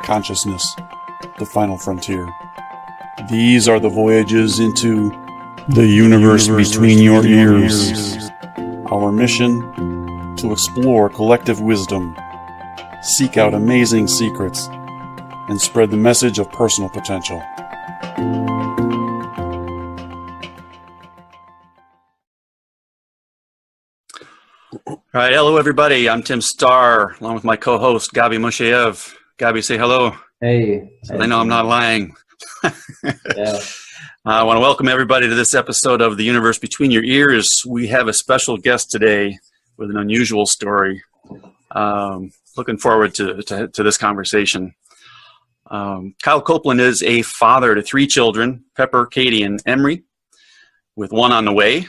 Consciousness, the final frontier. These are the voyages into the universe between your ears. Our mission, to explore collective wisdom, seek out amazing secrets, and spread the message of personal potential. All right, hello everybody. I'm Tim Starr, along with my co-host Gabi Mosheyev. Gabi, say hello. Hey. So they know I'm not lying. Yeah. I want to welcome everybody to this episode of The Universe Between Your Ears. We have a special guest today with an unusual story. Looking forward to this conversation. Kyle Copeland is a father to 3 children, Pepper, Katie, and Emery, with one on the way.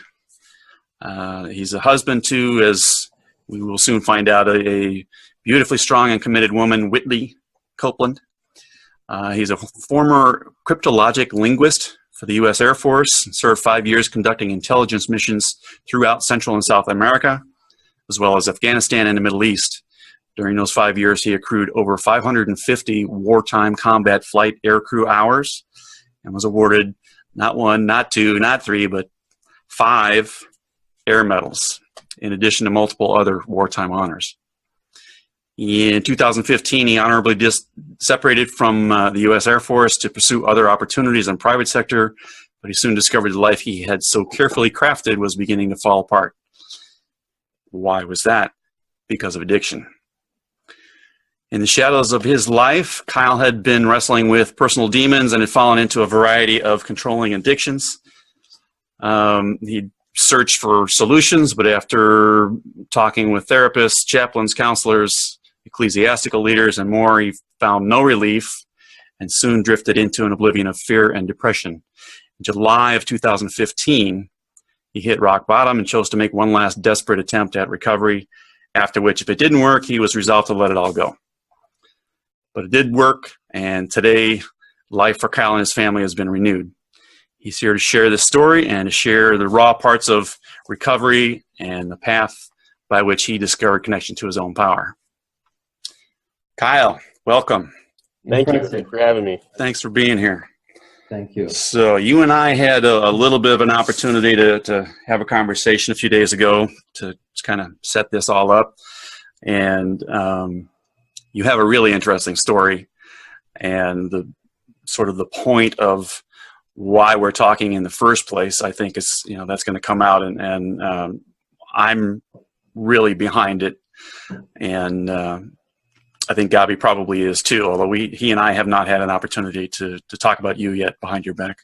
He's a husband to, as we will soon find out, a beautifully strong and committed woman, Whitley Copeland. He's a former cryptologic linguist for the U.S. Air Force, served 5 years conducting intelligence missions throughout Central and South America, as well as Afghanistan and the Middle East. During those 5 years, he accrued over 550 wartime combat flight aircrew hours and was awarded not 1, not 2, not 3, but 5 air medals, in addition to multiple other wartime honors. In 2015, he honorably separated from the U.S. Air Force to pursue other opportunities in the private sector, but he soon discovered the life he had so carefully crafted was beginning to fall apart. Why was that? Because of addiction. In the shadows of his life, Kyle had been wrestling with personal demons and had fallen into a variety of controlling addictions. He searched for solutions, but after talking with therapists, chaplains, counselors, ecclesiastical leaders, and more, he found no relief and soon drifted into an oblivion of fear and depression. In July of 2015, he hit rock bottom and chose to make one last desperate attempt at recovery, after which, if it didn't work, he was resolved to let it all go. But it did work, and today, life for Kyle and his family has been renewed. He's here to share this story and to share the raw parts of recovery and the path by which he discovered connection to his own power. Kyle, welcome. Thank you. Thanks for having me. Thanks for being here. Thank you. So you and I had a little bit of an opportunity to have a conversation a few days ago to kind of set this all up. And you have a really interesting story. And the sort of the point of why we're talking in the first place, I think is, that's going to come out. And I'm really behind it. And I think Gabi probably is too, although he and I have not had an opportunity to talk about you yet behind your back.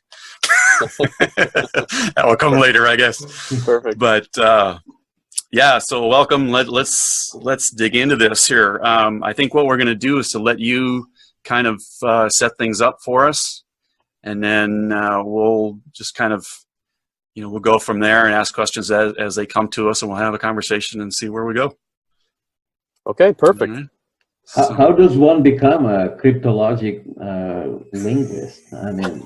That will come later, I guess. Perfect. But yeah, so welcome. Let's dig into this here. I think what we're going to do is to let you kind of set things up for us, and then we'll just kind of, we'll go from there and ask questions as they come to us, and we'll have a conversation and see where we go. Okay, perfect. Right. How does one become a cryptologic linguist? I mean,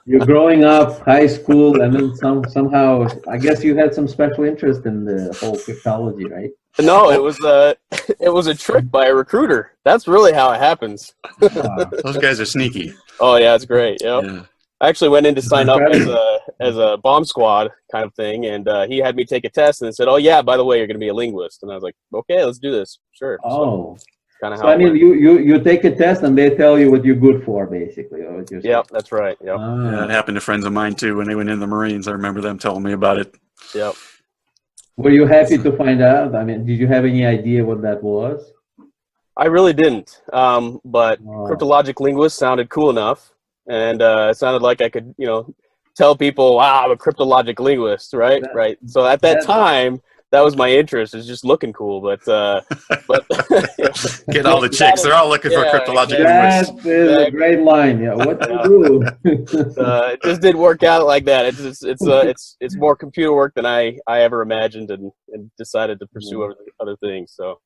you're growing up, high school, and then somehow, I guess you had some special interest in the whole cryptology, right? No, it was a trick by a recruiter. That's really how it happens. Those guys are sneaky. Oh yeah, it's great. Yep. Yeah. I actually went in to sign up as a bomb squad kind of thing, and he had me take a test and said, "Oh yeah, by the way, you're going to be a linguist." And I was like, "Okay, let's do this." Sure. Oh. Kind of So I mean, you take a test and they tell you what you're good for, basically. Or yep, that's right. Yep. Yeah, it happened to friends of mine too when they went in the Marines. I remember them telling me about it. Yep. Were you happy to find out? I mean, did you have any idea what that was? I really didn't, but Cryptologic Linguist sounded cool enough, and it sounded like I could, tell people, "Wow, I'm a cryptologic linguist," right? Right. So at that time, that was my interest, is just looking cool. But get all the chicks; they're all looking for cryptologic linguists. That is a great line. Yeah, what to do? It just didn't work out like that. It's more computer work than I ever imagined, and decided to pursue other things. So.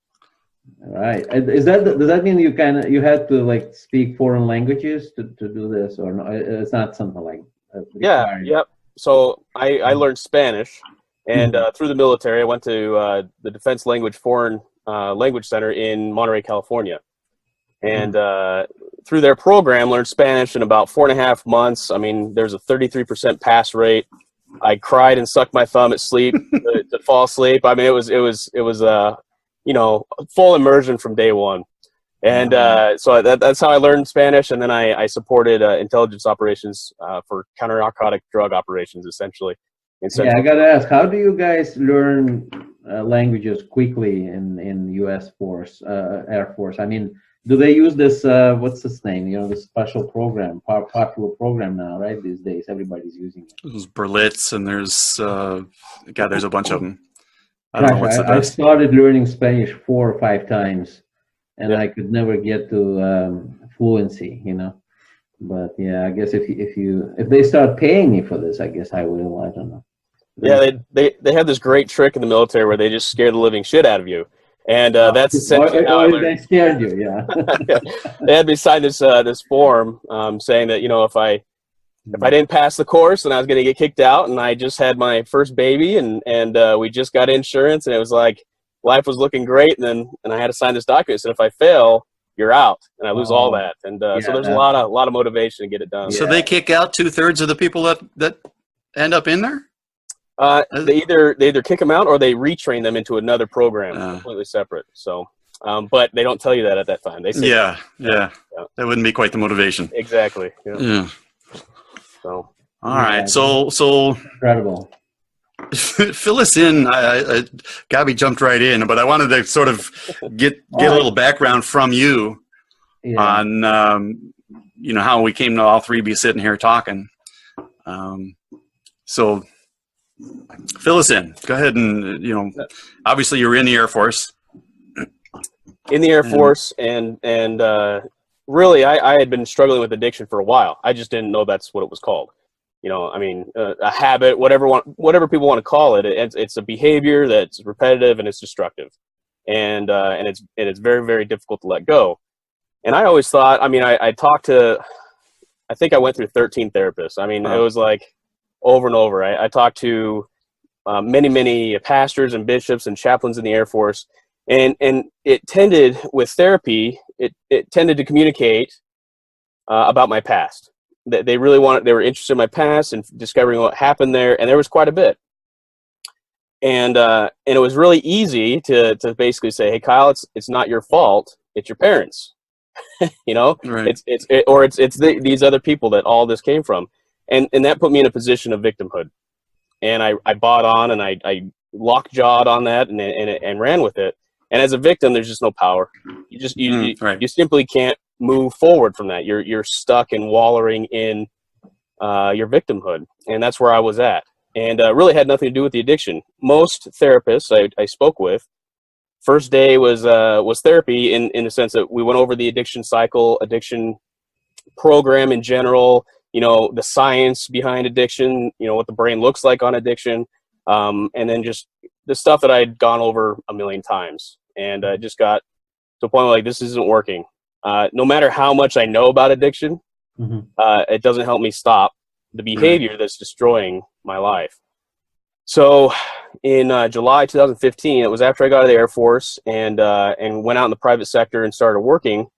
All right. Does that mean you had to speak foreign languages to do this, or no? It's not something like that? Yeah. Yep. So I learned Spanish, and through the military, I went to the Defense Language Foreign Language Center in Monterey, California. And through their program, learned Spanish in about 4.5 months. I mean, there's a 33% pass rate. I cried and sucked my thumb at sleep to fall asleep. I mean, it was full immersion from day one. And so that's how I learned Spanish. And then I supported intelligence operations for counter-narcotic drug operations, essentially. Yeah, I got to ask, how do you guys learn languages quickly in U.S. Air Force? I mean, do they use this, what's its name, the special program, popular program now, right? These days, everybody's using it. There's Berlitz, and there's a bunch of them. I Gosh, don't know what's the I best. started learning Spanish 4 or 5 times, and I could never get to fluency, But yeah, I guess if they start paying me for this, I guess I will. I don't know. Yeah, they have this great trick in the military where they just scare the living shit out of you, and that's essentially how I learned. They scared you, yeah. They had me sign this form saying that if I didn't pass the course, then I was going to get kicked out, and I just had my first baby, and we just got insurance, and it was like life was looking great, and I had to sign this document. So if I fail, you're out, and I lose all that, and so there's a lot of motivation to get it done. So they kick out 2/3 of the people that end up in there. They either kick them out or they retrain them into another program completely separate. So, but they don't tell you that at that time. They say that wouldn't be quite the motivation. Exactly. Yeah. So all right. So incredible. Fill us in. Gabby jumped right in, but I wanted to sort of get a little background from you on how we came to all three be sitting here talking. So fill us in. Go ahead and obviously you're in the Air Force. In the Air Force, and really I had been struggling with addiction for a while. I just didn't know that's what it was called. A habit, whatever people want to call it. It's a behavior that's repetitive and it's destructive, and it's very, very difficult to let go. And I always thought, I talked to, I think I went through 13 therapists. It was like over and over. I talked to many pastors and bishops and chaplains in the Air Force, and it tended with therapy. It tended to communicate about my past. They were interested in my past and discovering what happened there, and there was quite a bit. And it was really easy to basically say, "Hey, Kyle, it's not your fault. It's your parents." Right. It's these other people that all this came from, and that put me in a position of victimhood, and I bought on, and I lockjawed on that, and ran with it. And as a victim, there's just no power. You simply can't move forward from that. You're stuck and wallowing in your victimhood, and that's where I was at. And really had nothing to do with the addiction. Most therapists I spoke with, first day was therapy in the sense that we went over the addiction cycle, addiction program in general, the science behind addiction, what the brain looks like on addiction, and then just the stuff that I'd gone over a million times, and just got to a point where, like, this isn't working. No matter how much I know about addiction, it doesn't help me stop the behavior that's destroying my life. So in July 2015, it was after I got out of the Air Force and went out in the private sector and started working,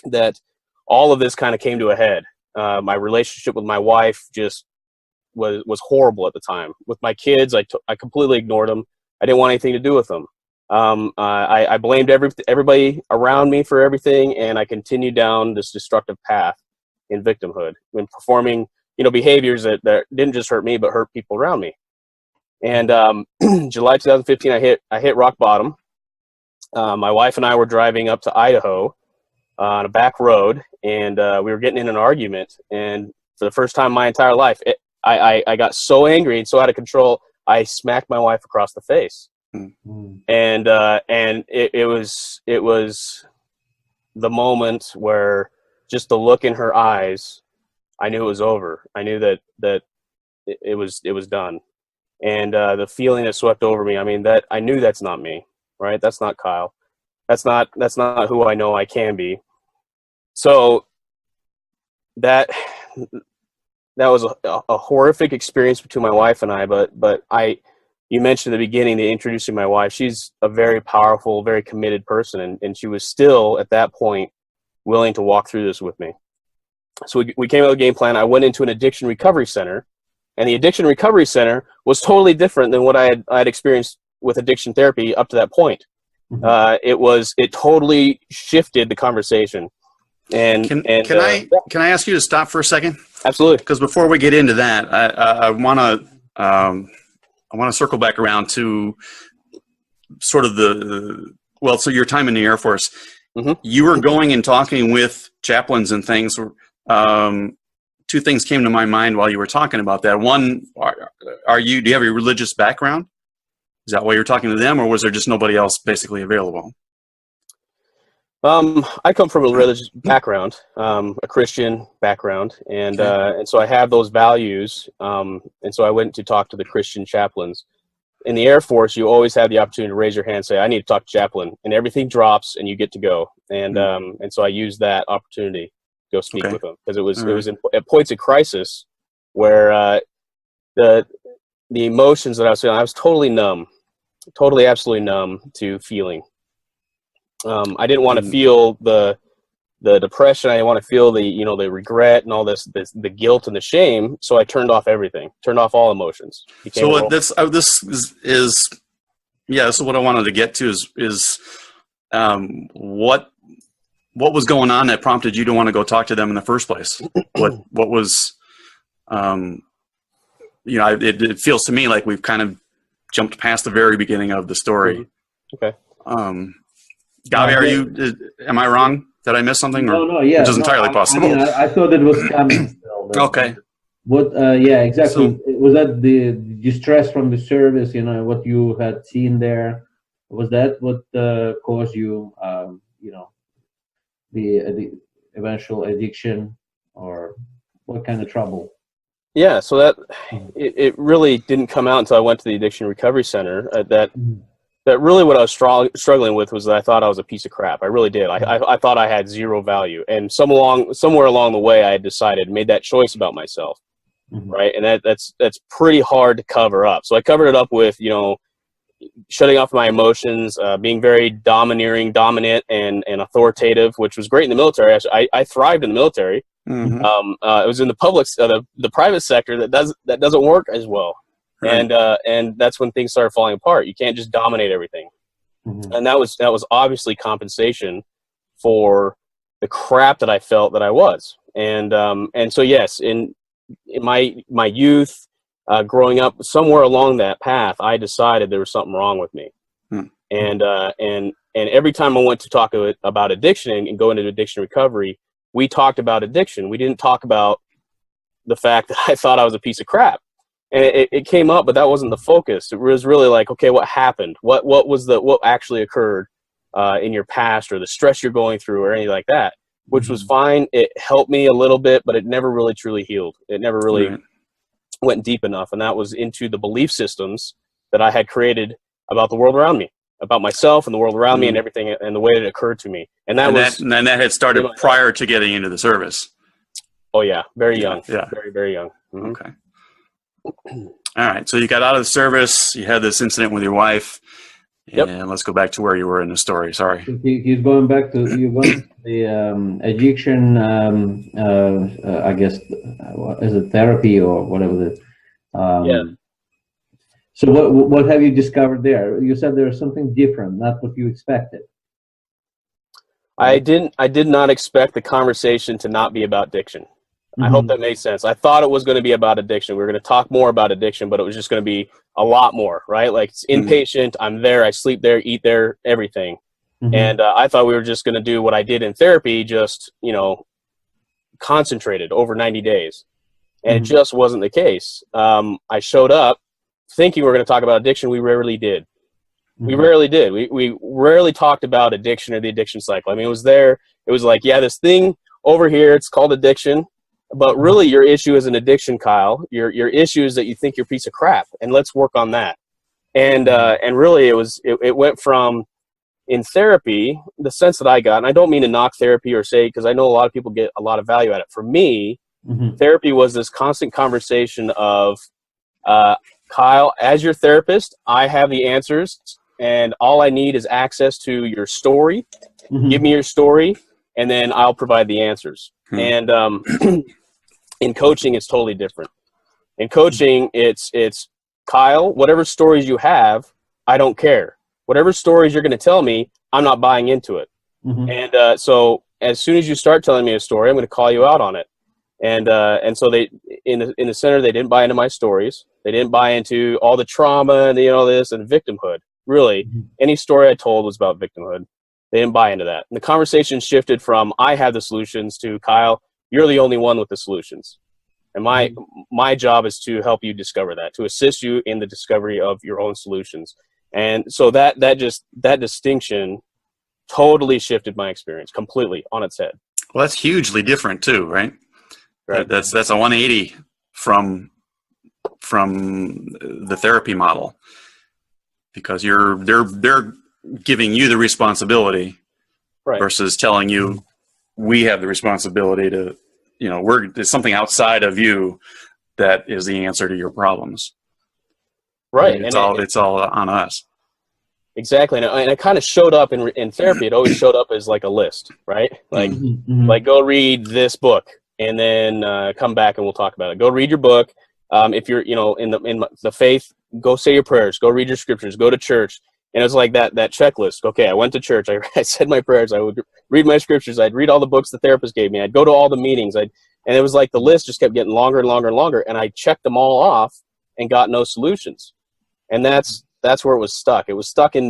that all of this kind of came to a head. My relationship with my wife just was horrible at the time. With my kids, I completely ignored them. I didn't want anything to do with them. I blamed everybody around me for everything, and I continued down this destructive path in victimhood and performing, behaviors that didn't just hurt me, but hurt people around me. And July 2015, I hit rock bottom. My wife and I were driving up to Idaho on a back road, and we were getting in an argument. And for the first time in my entire life, I got so angry and so out of control, I smacked my wife across the face. And it was the moment where just the look in her eyes, I knew it was over. I knew that it was done. And the feeling that swept over me, that I knew that's not me, right? That's not Kyle. That's not who I know I can be. So that was a horrific experience between my wife and I, but you mentioned at the beginning, the introducing my wife. She's a very powerful, very committed person, and she was still at that point willing to walk through this with me. So we came up with a game plan. I went into an addiction recovery center, and the addiction recovery center was totally different than what I had experienced with addiction therapy up to that point. It totally shifted the conversation. And can I ask you to stop for a second? Absolutely. Because before we get into that, I want to circle back around to sort of so your time in the Air Force. You were going and talking with chaplains and things. Two things came to my mind while you were talking about that. One, do you have a religious background? Is that why you're talking to them, or was there just nobody else basically available? I come from a religious background, a Christian background, and so I have those values. And so I went to talk to the Christian chaplains. In the Air Force, you always have the opportunity to raise your hand and say, "I need to talk to chaplain," and everything drops, and you get to go. And so I used that opportunity to go speak with them, because it was at points of crisis where the emotions that I was feeling, I was totally numb, totally absolutely numb to feeling. I didn't want to feel the depression. I didn't want to feel the regret and all this the guilt and the shame. So I turned off everything, turned off all emotions. So this is what I wanted to get to is what was going on that prompted you to want to go talk to them in the first place? What was it feels to me like we've kind of jumped past the very beginning of the story. Okay. Gavi, am I wrong? Did I miss something? No, yeah. Which is entirely possible. I mean, I thought it was coming still. Okay. Yeah, exactly. So, was that the distress from the service, what you had seen there? Was that what caused you, the eventual addiction, or what kind of trouble? Yeah, so that it really didn't come out until I went to the Addiction Recovery Center. That really what I was struggling with was that I thought I was a piece of crap. I really did. I thought I had zero value. And somewhere along the way, I had made that choice about myself, right? And that's pretty hard to cover up. So I covered it up with, shutting off my emotions, being very dominant and authoritative, which was great in the military. I thrived in the military. It was in the private sector that doesn't work as well. Right. And that's when things started falling apart. You can't just dominate everything. And that was obviously compensation for the crap that I felt that I was. And so yes, in my youth, growing up, somewhere along that path, I decided there was something wrong with me. And every time I went to talk about addiction and go into addiction recovery, we talked about addiction. We didn't talk about the fact that I thought I was a piece of crap. And it came up, but that wasn't the focus. It was really like, okay, what happened? What actually occurred in your past, or the stress you're going through, or anything like that, which was fine. It helped me a little bit, but it never really truly healed. It never really went deep enough. And that was into the belief systems that I had created about the world around me, about myself and the world around me, and everything, and the way it occurred to me. And that had started prior to getting into the service. Oh yeah, very young. Yeah, very, very young. Okay. All right. So you got out of the service. You had this incident with your wife. And let's go back to where you were in the story. Sorry. He's going back to the addiction. I guess is it therapy or whatever. So what have you discovered there? You said there was something different, not what you expected. I did not expect the conversation to not be about addiction. I hope that made sense. I thought it was going to be about addiction. We were going to talk more about addiction, but it was just going to be a lot more, right? Like, it's inpatient. I'm there. I sleep there, eat there, everything. And I thought we were just going to do what I did in therapy, just, concentrated over 90 days. And it just wasn't the case. I showed up thinking we were going to talk about addiction. We rarely did. We rarely did. We rarely talked about addiction or the addiction cycle. I mean, it was there. It was like, yeah, this thing over here, it's called addiction. But really, your issue is an addiction, Kyle. Your issue is that you think you're a piece of crap, and let's work on that. And really, it went from, in therapy, the sense that I got, and I don't mean to knock therapy or say, because I know a lot of people get a lot of value out of it. For me, therapy was this constant conversation of, Kyle, as your therapist, I have the answers, and all I need is access to your story. Mhm. Give me your story, and then I'll provide the answers. And in coaching, it's totally different. In coaching, it's Kyle, whatever stories you have, I don't care. Whatever stories you're going to tell me, I'm not buying into it. Mhm. And so as soon as you start telling me a story, I'm going to call you out on it. And so they in the center, they didn't buy into my stories. They didn't buy into all the trauma and this and victimhood. Really, any story I told was about victimhood. They didn't buy into that. And the conversation shifted from I have the solutions to Kyle, you're the only one with the solutions. And my job is to help you discover that, to assist you in the discovery of your own solutions. And so that distinction totally shifted my experience completely on its head. Well, that's hugely different too, right? Right. That's a 180 from the therapy model, because they're giving you the responsibility, Right. versus telling you we have the responsibility to, there's something outside of you that is the answer to your problems. Right. It's all on us. Exactly. And it kind of showed up in therapy. It always showed up as like a list, right? Like, Mhm. like go read this book and then come back and we'll talk about it. Go read your book. If you're, in the faith, go say your prayers, go read your scriptures, go to church. And it was like that checklist. Okay, I went to church. I said my prayers. I would read my scriptures. I'd read all the books the therapist gave me. I'd go to all the meetings. And it was like the list just kept getting longer and longer and longer. And I checked them all off and got no solutions. And that's where it was stuck. It was stuck in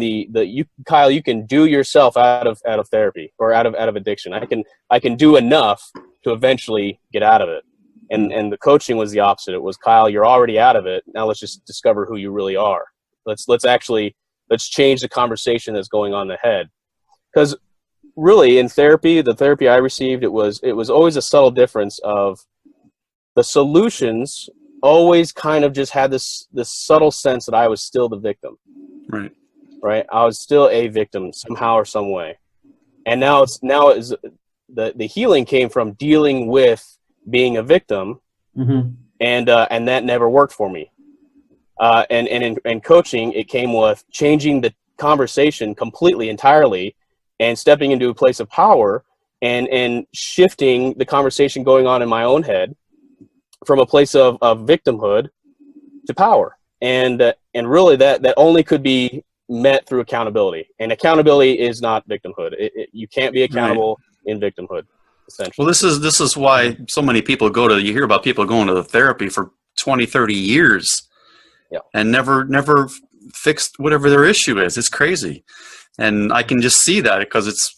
Kyle, you can do yourself out of therapy or out of addiction. I can do enough to eventually get out of it. And the coaching was the opposite. It was, Kyle, you're already out of it. Now let's just discover who you really are. Let's change the conversation that's going on in the head. Because really in therapy, the therapy I received, it was always a subtle difference of the solutions always kind of just had this subtle sense that I was still the victim. Right. I was still a victim somehow or some way. And now the healing came from dealing with being a victim. Mm-hmm. And that never worked for me. And in coaching, it came with changing the conversation completely, entirely, and stepping into a place of power and shifting the conversation going on in my own head from a place of victimhood to power. And really that only could be met through accountability. And accountability is not victimhood. You can't be accountable in victimhood, essentially. Well, this is why so many people you hear about people going to the therapy for 20, 30 years. Yeah. And never fixed whatever their issue is. It's crazy. And I can just see that because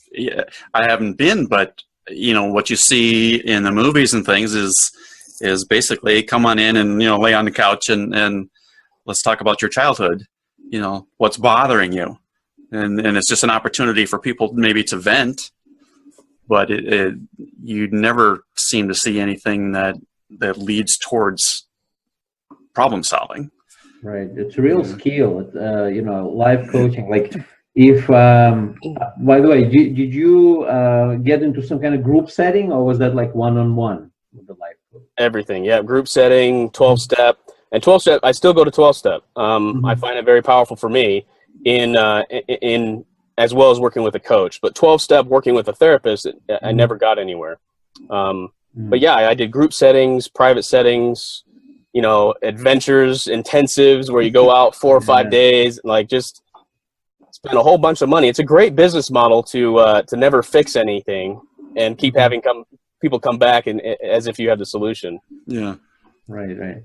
I haven't been, but what you see in the movies and things is basically come on in and, lay on the couch and let's talk about your childhood, what's bothering you. And it's just an opportunity for people maybe to vent, but you never seem to see anything that leads towards problem solving. Right. It's a real skill, life coaching. Like if, by the way, did you get into some kind of group setting, or was that like one-on-one with the life coach? Everything. Yeah. Group setting, 12-step. And 12-step, I still go to 12-step. I find it very powerful for me in as well as working with a coach. But 12-step, working with a therapist, I never got anywhere. But yeah, I did group settings, private settings, adventures, intensives where you go out 4 or 5 days, like just spend a whole bunch of money. It's a great business model to never fix anything and keep having people come back and as if you have the solution. Yeah. Right.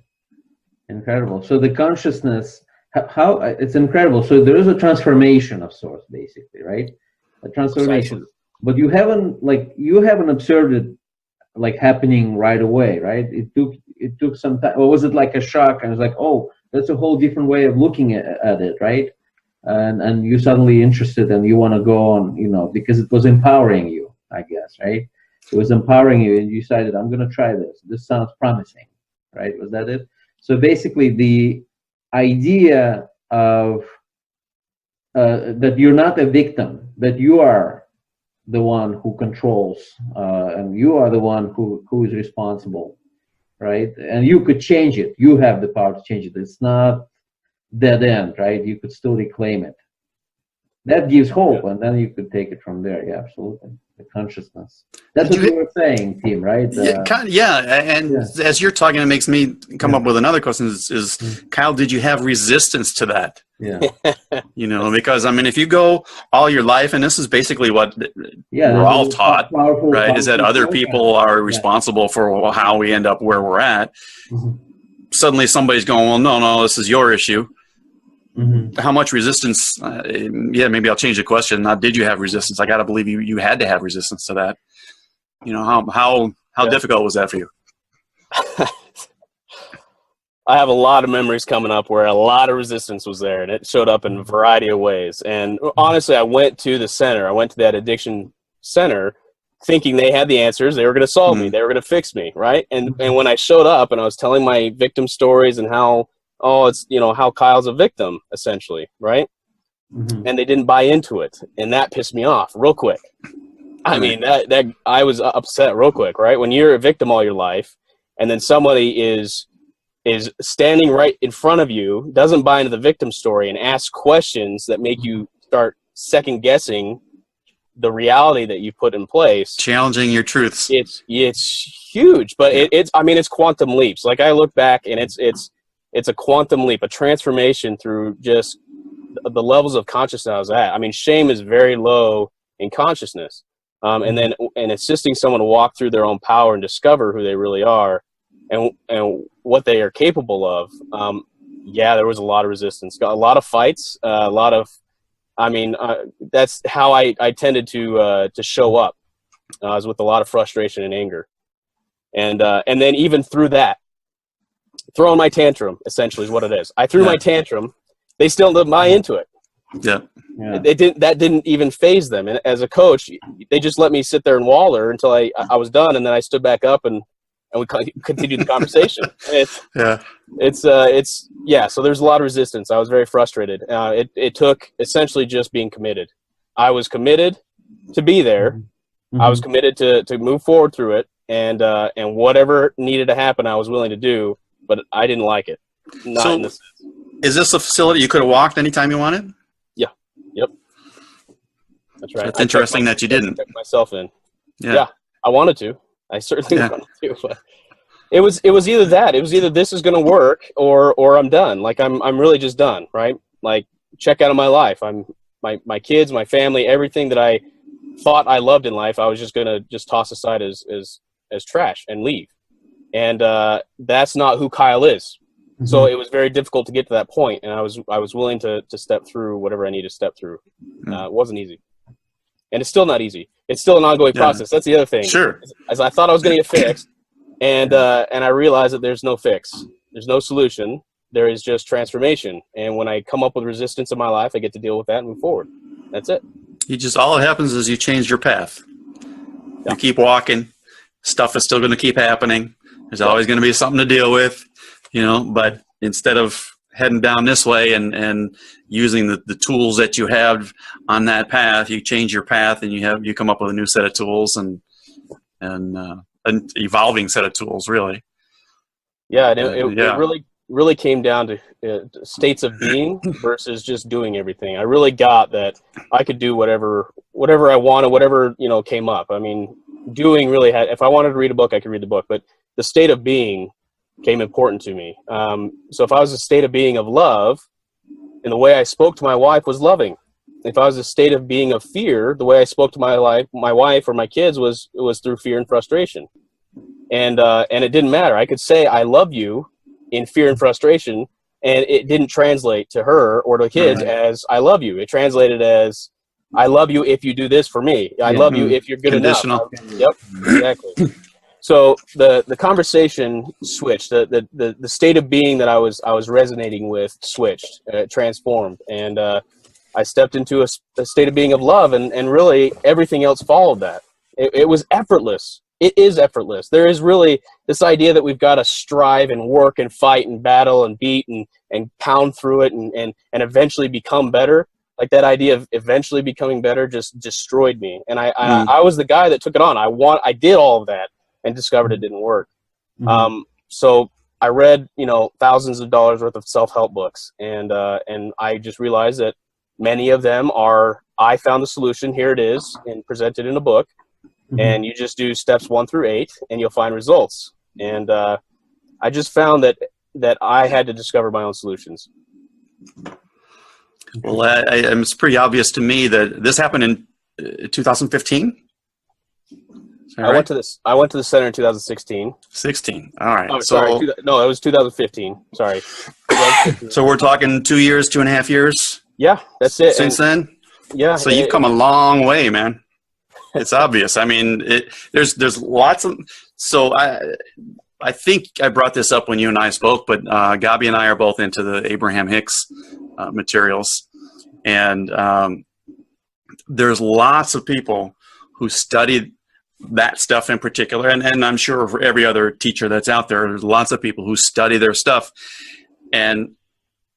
Incredible. So the consciousness, how it's incredible. So there is a transformation of sorts, basically, right? A transformation, Precisely. but you haven't observed it like happening right away, right? It took some time. Or was it like a shock? And it's like, oh, that's a whole different way of looking at it, right? And you're suddenly interested and you want to go on, because it was empowering you, I guess, right? It was empowering you, and you decided, I'm going to try this. This sounds promising, right? Was that it? So basically, the idea of that you're not a victim, that you are the one who controls, and you are the one who is responsible, right? And you could change it. You have the power to change it. It's not dead end, right? You could still reclaim it. That gives hope, and then you could take it from there. Yeah, absolutely. The consciousness. That's what you were saying, Tim, right? And as you're talking, it makes me come up with another question is Kyle, did you have resistance to that? Yeah. Because, I mean, if you go all your life, and this is basically what we're all taught, right, is that other people are responsible for how we end up where we're at. Suddenly somebody's going, well, no, this is your issue. How much resistance? Maybe I'll change the question. Not did you have resistance? I got to believe you had to have resistance to that. How difficult was that for you? I have a lot of memories coming up where a lot of resistance was there, and it showed up in a variety of ways. And honestly, I went to the center. I went to that addiction center thinking they had the answers. They were going to solve me. They were going to fix me, right? And when I showed up and I was telling my victim stories and how, how Kyle's a victim, essentially, right? And they didn't buy into it. And that pissed me off real quick. I mean, that I was upset real quick, right? When you're a victim all your life and then somebody is standing right in front of you, doesn't buy into the victim story and asks questions that make you start second guessing the reality that you put in place, challenging your truths. It's huge, but it's quantum leaps. Like I look back and it's a quantum leap, a transformation through just the levels of consciousness I was at. I mean, shame is very low in consciousness. And assisting someone to walk through their own power and discover who they really are and what they are capable of. There was a lot of resistance, a lot of fights, that's how I tended to show up. I was with a lot of frustration and anger. And then even through that, throwing my tantrum essentially is what it is. I threw my tantrum. They still didn't buy into it. Yeah. That didn't even phase them. And as a coach, they just let me sit there and waller until I was done. And then I stood back up and we continued the conversation. So there's a lot of resistance. I was very frustrated. It took essentially just being committed. I was committed to be there. I was committed to move forward through it. And whatever needed to happen, I was willing to do, but I didn't like it. Is this a facility you could have walked anytime you wanted? Yeah. Yep. That's right. It's interesting that you didn't. Check myself in. Yeah. I wanted to. I certainly wanted to. But it was either that. It was either this is going to work or I'm done. Like I'm really just done. Right. Like check out of my life. I'm my kids, my family, everything that I thought I loved in life. I was just going to just toss aside as trash and leave. And that's not who Kyle is. So it was very difficult to get to that point, and I was willing to step through whatever I needed to step through. It wasn't easy, and it's still not easy. It's still an ongoing process. That's the other thing. Sure. As I thought I was going to get fixed, and I realized that there's no fix, there's no solution. There is just transformation. And when I come up with resistance in my life, I get to deal with that and move forward. That's it. All that happens is you change your path. You keep walking. Stuff is still going to keep happening. There's always going to be something to deal with. But instead of heading down this way and using the tools that you have on that path, you change your path and you come up with a new set of tools and an evolving set of tools, really. Yeah, and it really came down to states of being versus just doing everything. I really got that I could do whatever I wanted, whatever came up. I mean, doing really had. If I wanted to read a book, I could read the book, but the state of being came important to me. So if I was a state of being of love, and the way I spoke to my wife was loving. If I was a state of being of fear, the way I spoke to my wife or my kids was through fear and frustration. And it didn't matter. I could say I love you in fear and frustration, and it didn't translate to her or to the kids as I love you. It translated as I love you if you do this for me. I love you if you're good enough. Yep, exactly. So the conversation switched. The state of being that I was resonating with switched, transformed, and I stepped into a state of being of love, and really everything else followed that. It was effortless. It is effortless. There is really this idea that we've got to strive and work and fight and battle and beat and pound through it and eventually become better. Like that idea of eventually becoming better just destroyed me. And I was the guy that took it on. I did all of that and discovered it didn't work. So I read, thousands of dollars worth of self-help books, and I just realized that many of them are, I found the solution, here it is, and presented in a book, and you just do steps 1 through 8, and you'll find results. And I just found that I had to discover my own solutions. Well, it's pretty obvious to me that this happened in 2015. I went to the center in 2016. 16. All right. Oh, sorry. No, it was 2015. Sorry. So we're talking 2 years, 2.5 years. Yeah, that's it. Since then. Yeah. So you've come a long way, man. It's obvious. I mean, there's lots of. So I think I brought this up when you and I spoke, but Gabi and I are both into the Abraham Hicks materials, and there's lots of people who studied that stuff in particular, and I'm sure for every other teacher that's out there, there's lots of people who study their stuff, and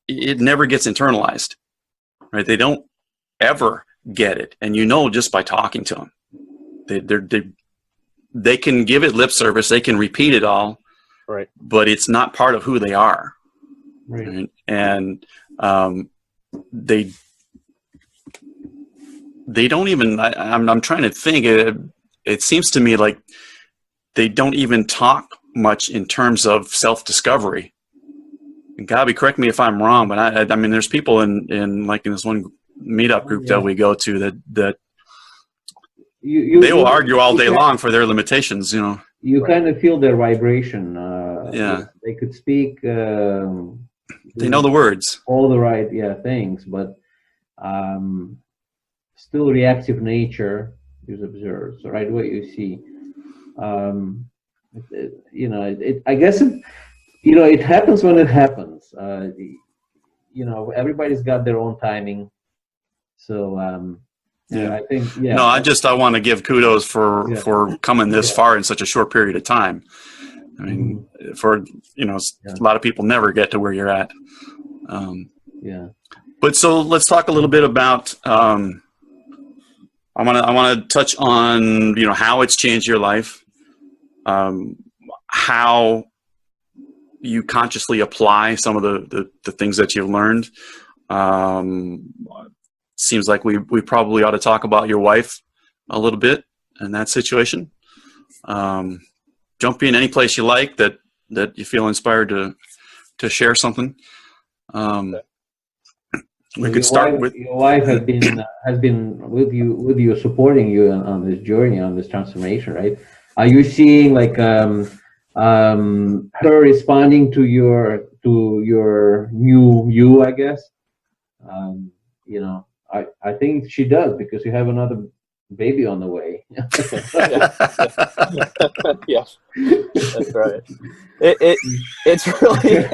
it never gets internalized, right? They don't ever get it, and just by talking to them, they can give it lip service, they can repeat it all, right? But it's not part of who they are, right? And they don't even. I'm trying to think. It seems to me like they don't even talk much in terms of self-discovery. And Gabi, correct me if I'm wrong, but I mean, there's people in this one meetup group that we go to that they will argue all day long for their limitations. You kind of feel their vibration. They could speak. They know the words, all the right things, but still reactive nature is observed. So right what you see, I guess it happens when it happens. Everybody's got their own timing. So I think No, I want to give kudos for coming this far in such a short period of time. I mean, a lot of people never get to where you're at. But so let's talk a little bit about. I want to touch on how it's changed your life, how you consciously apply some of the things that you've learned. Seems like we probably ought to talk about your wife a little bit in that situation. Jump in any place you like that you feel inspired to share something. We could start with your wife has been with you, supporting you on this journey, on this transformation, right? Are you seeing like her responding to your new you, I guess? I think she does, because you have another baby on the way. Yes, that's right. It's really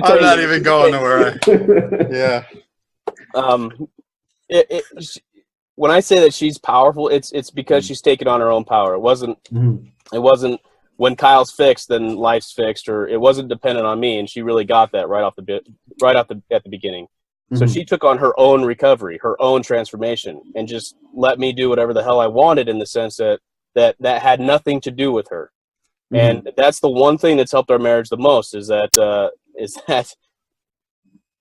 I'm not even going nowhere. Yeah. When I say that she's powerful, it's because she's taken on her own power. It wasn't when Kyle's fixed, then life's fixed, or it wasn't dependent on me, and she really got that at the beginning. So she took on her own recovery, her own transformation, and just let me do whatever the hell I wanted, in the sense that had nothing to do with her. And that's the one thing that's helped our marriage the most, is that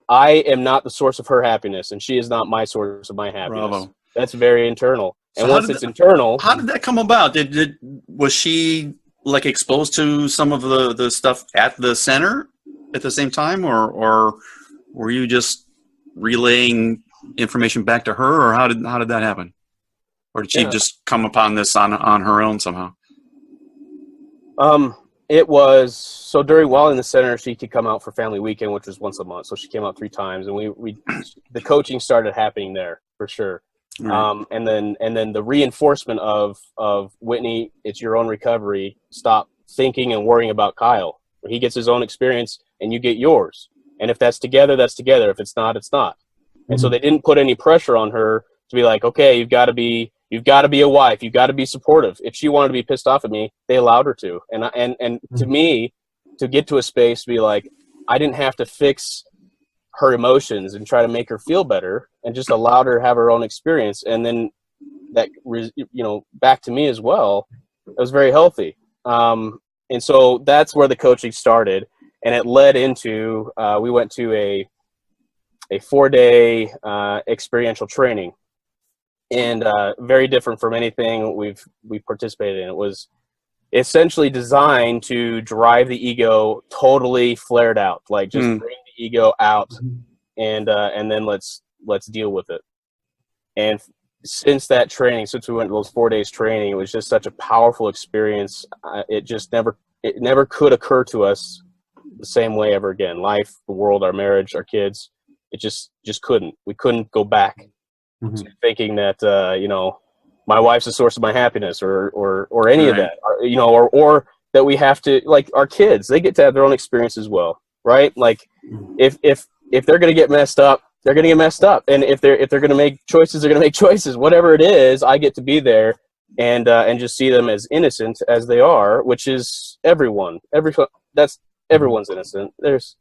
I am not the source of her happiness, and she is not my source of my happiness. Bravo. That's very internal. And so once it's internal, how did that come about? Was she like exposed to some of the stuff at the center at the same time, or were you just relaying information back to her, or how did that happen? Or did she just come upon this on her own somehow? It was, so while in the center, she could come out for family weekend, which was once a month. So she came out 3 times, and the coaching started happening there for sure. Right. And then the reinforcement of Whitney, it's your own recovery. Stop thinking and worrying about Kyle. He gets his own experience, and you get yours. And if that's together, that's together. If it's not, it's not. And so they didn't put any pressure on her to be like, okay, you've got to be a wife. You've got to be supportive. If she wanted to be pissed off at me, they allowed her to. And to me, to get to a space to be like, I didn't have to fix her emotions and try to make her feel better, and just allowed her to have her own experience. And then that, back to me as well, it was very healthy. And so that's where the coaching started, and it led into we went to a 4-day experiential training, and very different from anything we participated in. It was essentially designed to drive the ego totally flared out, like just bring the ego out, and then let's deal with it. And since that training, since we went to those 4 days training, it was just such a powerful experience. It never could occur to us the same way ever again. Life, the world, our marriage, our kids, it just couldn't. We couldn't go back to thinking that my wife's the source of my happiness, or any of that, or that we have to, like, our kids, they get to have their own experience as well, right? Like, if they're going to get messed up, they're going to get messed up, and if they're going to make choices, they're going to make choices. Whatever it is, I get to be there and just see them as innocent as they are, which is everyone. Everyone's innocent. There's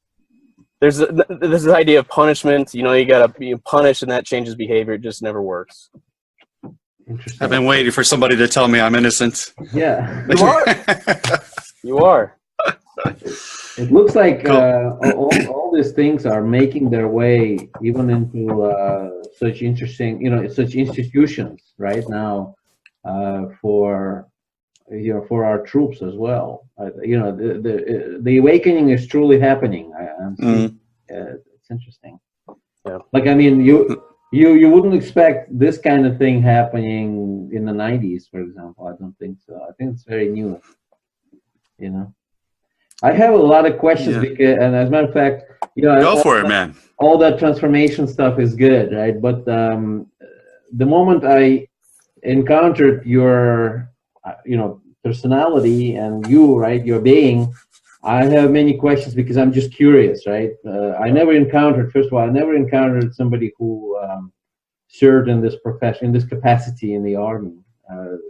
this idea of punishment. You got to be punished, and that changes behavior. It just never works. I've been waiting for somebody to tell me I'm innocent. Yeah, you are. You are. It looks like all these things are making their way even into such interesting, such institutions right now for our troops as well. The awakening is truly happening. It's interesting. Yeah. Like, I mean, you wouldn't expect this kind of thing happening in the 90s, for example. I don't think so. I think it's very new. I have a lot of questions because, and as a matter of fact, go for it, man. All that transformation stuff is good, right? But the moment I encountered your, personality and you, right, your being, I have many questions because I'm just curious, right? I never encountered somebody who served in this profession, in this capacity in the Army. And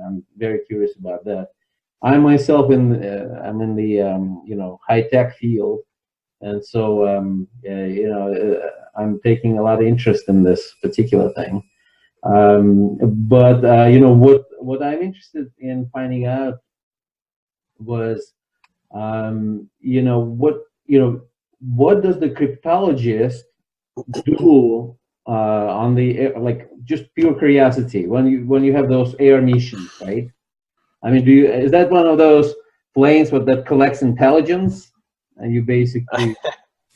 I'm very curious about that. I myself I'm in the high tech field, and so I'm taking a lot of interest in this particular thing. But what I'm interested in finding out was what does the cryptologist do on the, like, just pure curiosity when you have those air missions, right? I mean, is that one of those planes that collects intelligence? And you basically,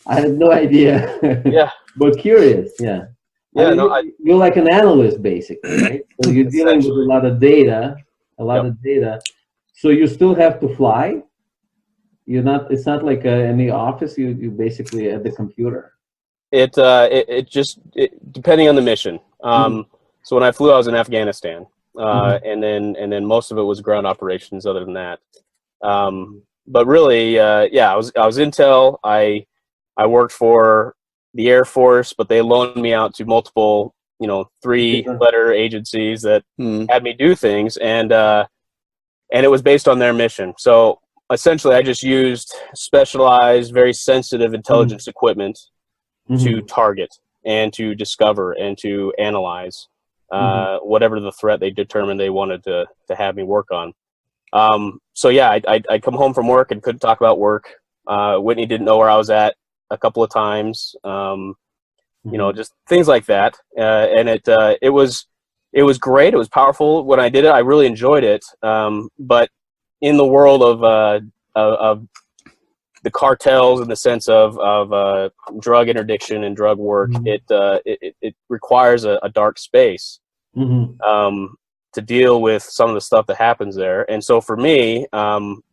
I have no idea. Yeah. But curious, yeah. Yeah, you're like an analyst, basically, right? So you're dealing with a lot of data. So you still have to fly. It's not like in the office. You basically at the computer. It just depending on the mission. So when I flew, I was in Afghanistan. And then most of it was ground operations other than that. But really, I was intel. I worked for the Air Force, but they loaned me out to multiple, 3-letter agencies that had me do things. And it was based on their mission. So essentially I just used specialized, very sensitive intelligence equipment to target and to discover and to analyze whatever the threat they determined they wanted to have me work on. So yeah, I'd come home from work and couldn't talk about work. Whitney didn't know where I was at a couple of times, just things like that. And it was great. It was powerful when I did it. I really enjoyed it. But in the world of the cartels, in the sense of drug interdiction and drug work, it requires a dark space to deal with some of the stuff that happens there. And so for me,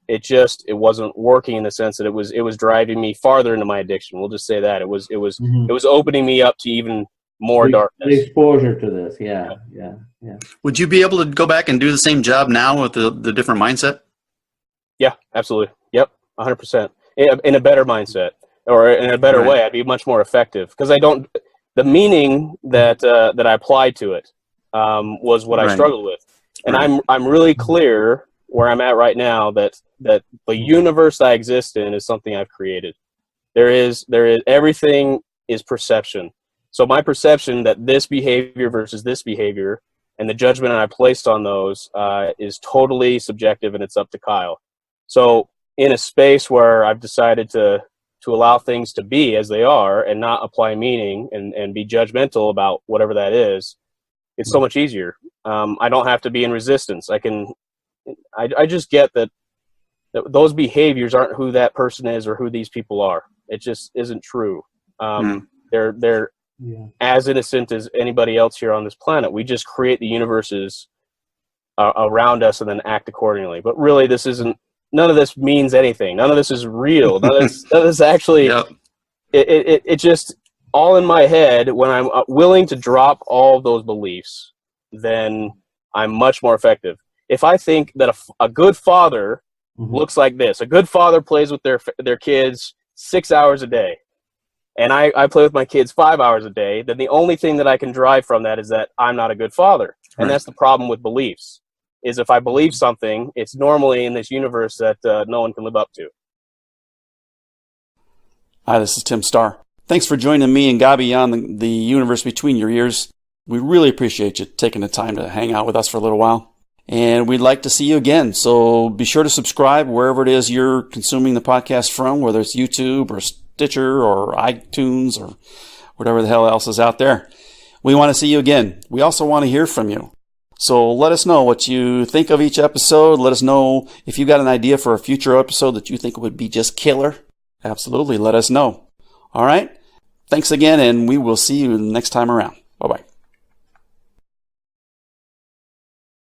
it wasn't working in the sense that it was driving me farther into my addiction. We'll just say that it was opening me up to even more darkness. The exposure to this, yeah. Would you be able to go back and do the same job now with the different mindset? Yeah, absolutely. Yep, 100%. In a better mindset, or in a better way, I'd be much more effective, because the meaning that I applied to it was what I struggled with, and I'm really clear where I'm at right now that the universe I exist in is something I've created. There is everything is perception. So my perception that this behavior versus this behavior, and the judgment I placed on those is totally subjective, and it's up to Kyle. So in a space where I've decided to allow things to be as they are and not apply meaning and be judgmental about whatever that is, it's so much easier. I don't have to be in resistance. I just get that those behaviors aren't who that person is or who these people are. It just isn't true. They're as innocent as anybody else here on this planet. We just create the universes around us and then act accordingly. But really, none of this means anything. None of this is real. None of this actually, it just all in my head. When I'm willing to drop all of those beliefs, then I'm much more effective. If I think that a good father looks like this, a good father plays with their kids 6 hours a day, and I play with my kids 5 hours a day, then the only thing that I can drive from that is that I'm not a good father. And that's the problem with beliefs, is if I believe something, it's normally in this universe that no one can live up to. Hi, this is Tim Starr. Thanks for joining me and Gabi on the universe between your ears. We really appreciate you taking the time to hang out with us for a little while. And we'd like to see you again. So be sure to subscribe wherever it is you're consuming the podcast from, whether it's YouTube or Stitcher or iTunes or whatever the hell else is out there. We want to see you again. We also want to hear from you. So let us know what you think of each episode. Let us know if you got an idea for a future episode that you think would be just killer. Absolutely, let us know. All right? Thanks again, and we will see you next time around.